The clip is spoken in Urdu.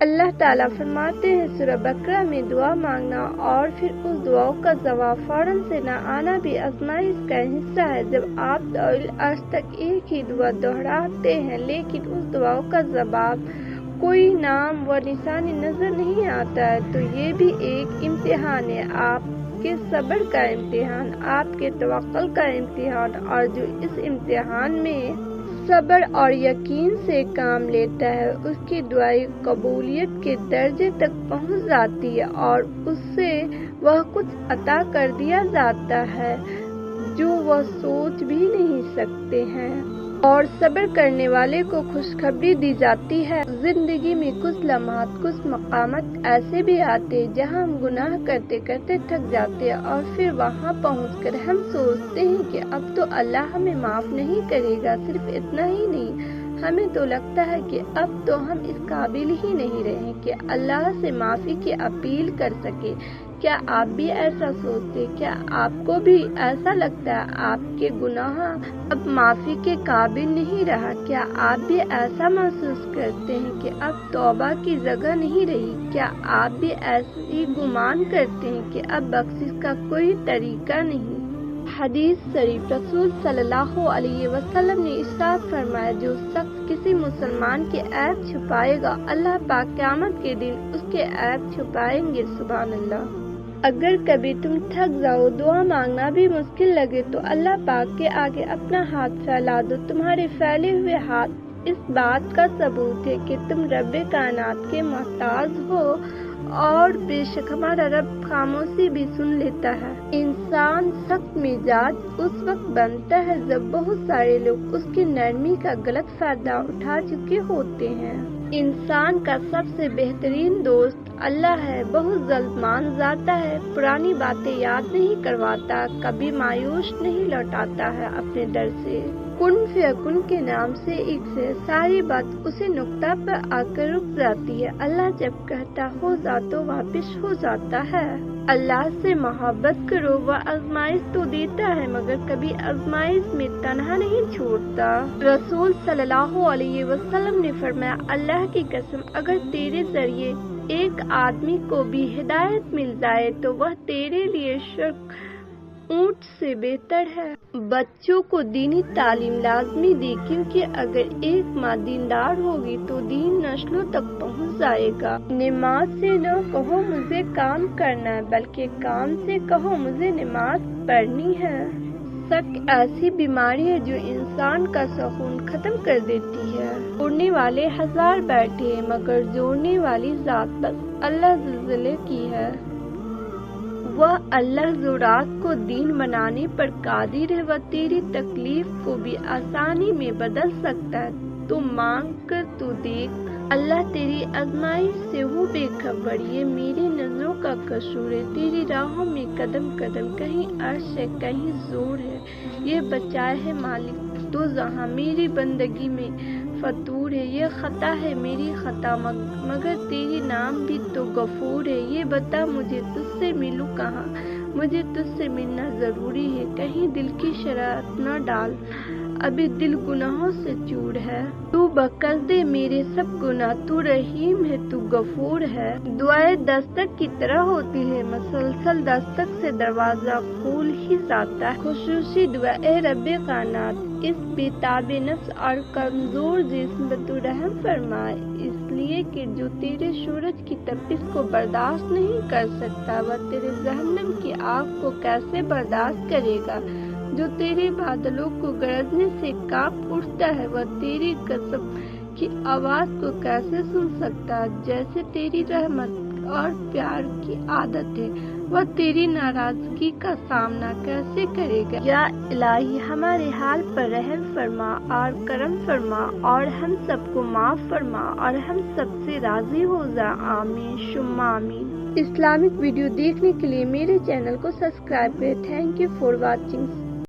اللہ تعالیٰ فرماتے ہیں سورہ بقرہ میں دعا مانگنا اور پھر اس دعاؤں کا جواب فوراً سے نہ آنا بھی آزمائش کا حصہ ہے۔ جب آپ طویل عرص تک ایک ہی دعا دہراتے ہیں لیکن اس دعاؤں کا جواب کوئی نام و نشانی نظر نہیں آتا ہے تو یہ بھی ایک امتحان ہے، آپ کے صبر کا امتحان، آپ کے توکل کا امتحان، اور جو اس امتحان میں صبر اور یقین سے کام لیتا ہے اس کی دعائیں قبولیت کے درجے تک پہنچ جاتی ہے اور اس سے وہ کچھ عطا کر دیا جاتا ہے جو وہ سوچ بھی نہیں سکتے ہیں، اور صبر کرنے والے کو خوشخبری دی جاتی ہے۔ زندگی میں کچھ لمحات، کچھ مقامات ایسے بھی آتے ہیں جہاں ہم گناہ کرتے کرتے تھک جاتے ہیں اور پھر وہاں پہنچ کر ہم سوچتے ہیں کہ اب تو اللہ ہمیں معاف نہیں کرے گا۔ صرف اتنا ہی نہیں، ہمیں تو لگتا ہے کہ اب تو ہم اس قابل ہی نہیں رہے کہ اللہ سے معافی کی اپیل کر سکے۔ کیا آپ بھی ایسا سوچتے؟ کیا آپ کو بھی ایسا لگتا ہے آپ کے گناہ اب معافی کے قابل نہیں رہا؟ کیا آپ بھی ایسا محسوس کرتے ہیں کہ اب توبہ کی جگہ نہیں رہی؟ کیا آپ بھی ایسی گمان کرتے ہیں کہ اب بخشش کا کوئی طریقہ نہیں؟ حدیث شریف رسول صلی اللہ علیہ وسلم نے ارشاد فرمایا، جو شخص کسی مسلمان کے عیب چھپائے گا اللہ پاک قیامت کے دن اس کے عیب چھپائیں گے۔ سبحان اللہ۔ اگر کبھی تم تھک جاؤ، دعا مانگنا بھی مشکل لگے تو اللہ پاک کے آگے اپنا ہاتھ پھیلا دو۔ تمہارے پھیلے ہوئے ہاتھ اس بات کا ثبوت ہے کہ تم رب کائنات کے محتاج ہو، اور بے شک ہمارا رب خاموشی بھی سن لیتا ہے۔ انسان سخت مزاج اس وقت بنتا ہے جب بہت سارے لوگ اس کی نرمی کا غلط فائدہ اٹھا چکے ہوتے ہیں۔ انسان کا سب سے بہترین دوست اللہ ہے، بہت جلد مان جاتا ہے، پرانی باتیں یاد نہیں کرواتا، کبھی مایوس نہیں لوٹاتا ہے اپنے در سے۔ کن فیکن کے نام سے ایک سے ساری بات اسی نقطہ پر آ کر رک جاتی ہے۔ اللہ جب کہتا ہو جا تو واپس ہو جاتا ہے۔ اللہ سے محبت کرو، وہ آزمائش تو دیتا ہے مگر کبھی آزمائش میں تنہا نہیں چھوڑتا۔ رسول صلی اللہ علیہ وسلم نے فرمایا، اللہ کی قسم اگر تیرے ذریعے ایک آدمی کو بھی ہدایت مل جائے تو وہ تیرے لیے شرک اونٹ سے بہتر ہے۔ بچوں کو دینی تعلیم لازمی دی، کیونکہ اگر ایک ماں دیندار ہوگی تو دین نسلوں تک پہنچ جائے گا۔ نماز سے نہ کہو مجھے کام کرنا ہے، بلکہ کام سے کہو مجھے نماز پڑھنی ہے۔ شک ایسی بیماری ہے جو انسان کا سکون ختم کر دیتی ہے۔ توڑنے والے ہزار بیٹھے ہیں مگر جوڑنے والی ذات بس اللہ جل کی ہے۔ وہ اللہ جو رات کو دین بنانے پر قادر ہے، وہ تیری تکلیف کو بھی آسانی میں بدل سکتا ہے۔ تو مانگ کر تو دیکھ، اللہ تیری آزمائش سے ہو بے خبر، یہ میری نظروں کا قصور ہے۔ تیری راہوں میں قدم قدم کہیں عرش ہے کہیں زور ہے، یہ بچائے ہے مالک تو جہاں میری بندگی میں فطور ہے، یہ خطا ہے میری خطا مگر تیری نام بھی تو غفور ہے۔ یہ بتا مجھے تجھ سے ملوں کہاں، مجھے تجھ سے ملنا ضروری ہے، کہیں دل کی شرارت نہ ڈال، ابھی دل گناہوں سے چور ہے۔ تو بخش دے میرے سب گناہ، تو رحیم ہے تو غفور ہے۔ دعائیں دستک کی طرح ہوتی ہے، مسلسل دستک سے دروازہ کھول ہی جاتا ہے۔ خصوصی دعا، اے رب کائنات، اس بے تاب نفس اور کمزور جسم پر تو رحم فرما، اس لیے کہ جو تیرے سورج کی تپش کو برداشت نہیں کر سکتا وہ تیرے جہنم کی آگ کو کیسے برداشت کرے گا؟ جو تیرے بادلوں کو گرجنے سے کانپ اٹھتا ہے وہ تیری غضب کی آواز کو کیسے سن سکتا ہے؟ جیسے تیری رحمت اور پیار کی عادت ہے وہ تیری ناراضگی کا سامنا کیسے کرے گا؟ یا الہی ہمارے حال پر رحم فرما اور کرم فرما اور ہم سب کو معاف فرما اور ہم سب سے راضی ہو جا، آمین ثم آمین۔ اسلامک ویڈیو دیکھنے کے لیے میرے چینل کو سبسکرائب کریں۔ Thank you for watching.